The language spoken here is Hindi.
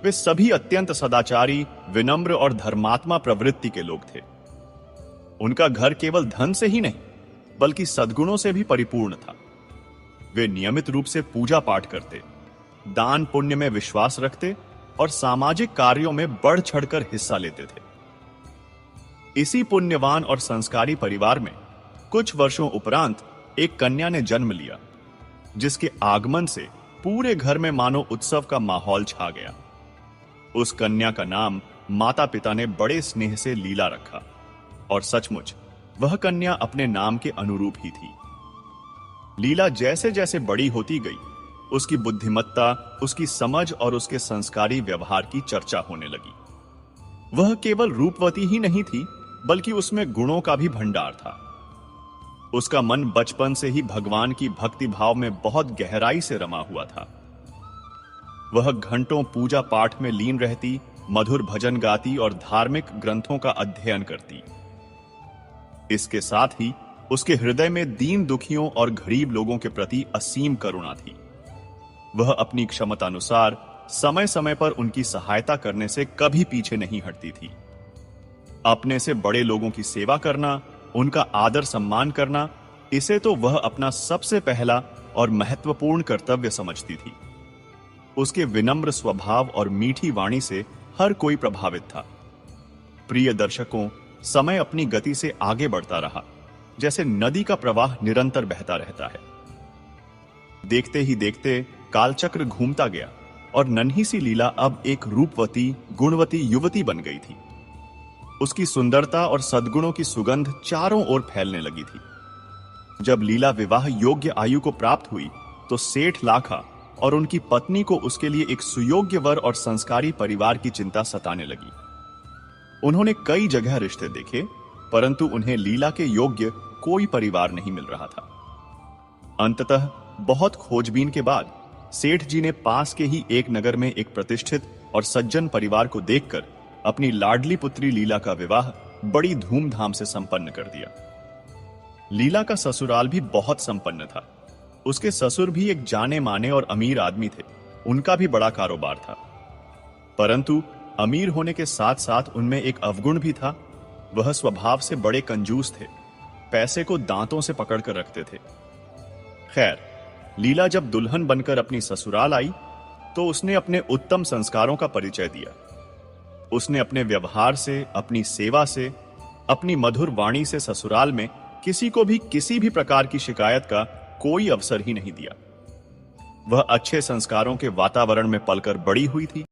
वे सभी अत्यंत सदाचारी, विनम्र और धर्मात्मा प्रवृत्ति के लोग थे। उनका घर केवल धन से ही नहीं बल्कि सद्गुणों से भी परिपूर्ण था। वे नियमित रूप से पूजा पाठ करते, दान पुण्य में विश्वास रखते और सामाजिक कार्यों में बढ़ चढ़कर हिस्सा लेते थे। इसी पुण्यवान और संस्कारी परिवार में कुछ वर्षों उपरांत एक कन्या ने जन्म लिया, जिसके आगमन से पूरे घर में मानो उत्सव का माहौल छा गया। उस कन्या का नाम माता पिता ने बड़े स्नेह से लीला रखा, और सचमुच वह कन्या अपने नाम के अनुरूप ही थी। लीला जैसे जैसे बड़ी होती गई, उसकी बुद्धिमत्ता, उसकी समझ और उसके संस्कारी व्यवहार की चर्चा होने लगी। वह केवल रूपवती ही नहीं थी बल्कि उसमें गुणों का भी भंडार था। उसका मन बचपन से ही भगवान की भक्ति भाव में बहुत गहराई से रमा हुआ था। वह घंटों पूजा पाठ में लीन रहती, मधुर भजन गाती और धार्मिक ग्रंथों का अध्ययन करती। इसके साथ ही उसके हृदय में दीन दुखियों और गरीब लोगों के प्रति असीम करुणा थी। वह अपनी क्षमतानुसार समय समय पर उनकी सहायता करने से कभी पीछे नहीं हटती थी। अपने से बड़े लोगों की सेवा करना, उनका आदर सम्मान करना, इसे तो वह अपना सबसे पहला और महत्वपूर्ण कर्तव्य समझती थी। उसके विनम्र स्वभाव और मीठी वाणी से हर कोई प्रभावित था। प्रिय दर्शकों, समय अपनी गति से आगे बढ़ता रहा, जैसे नदी का प्रवाह निरंतर बहता रहता है। देखते ही देखते कालचक्र घूमता गया और नन्ही सी लीला अब एक रूपवती, गुणवती युवती बन गई थी। उसकी सुंदरता और सद्गुणों की सुगंध चारों ओर फैलने लगी थी। जब लीला विवाह योग्य आयु को प्राप्त हुई तो सेठ लाखा और उनकी पत्नी को उसके लिए एक सुयोग्य वर और संस्कारी परिवार की चिंता सताने लगी। उन्होंने कई जगह रिश्ते देखे, परंतु उन्हें लीला के योग्य कोई परिवार नहीं मिल रहा था। अंततः बहुत खोजबीन के बाद सेठ जी ने पास के ही एक नगर में एक प्रतिष्ठित और सज्जन परिवार को देखकर अपनी लाडली पुत्री लीला का विवाह बड़ी धूमधाम से संपन्न कर दिया। लीला का ससुराल भी बहुत संपन्न था। उसके ससुर भी एक जाने माने और अमीर आदमी थे। उनका भी बड़ा कारोबार था, परंतु अमीर होने के साथ साथ उनमें एक अवगुण भी था। वह स्वभाव से बड़े कंजूस थे, पैसे को दांतों से पकड़ कर रखते थे। खैर, लीला जब दुल्हन बनकर अपनी ससुराल आई तो उसने अपने उत्तम संस्कारों का परिचय दिया। उसने अपने व्यवहार से, अपनी सेवा से, अपनी मधुर वाणी से ससुराल में किसी को भी किसी भी प्रकार की शिकायत का कोई अवसर ही नहीं दिया। वह अच्छे संस्कारों के वातावरण में पलकर बड़ी हुई थी।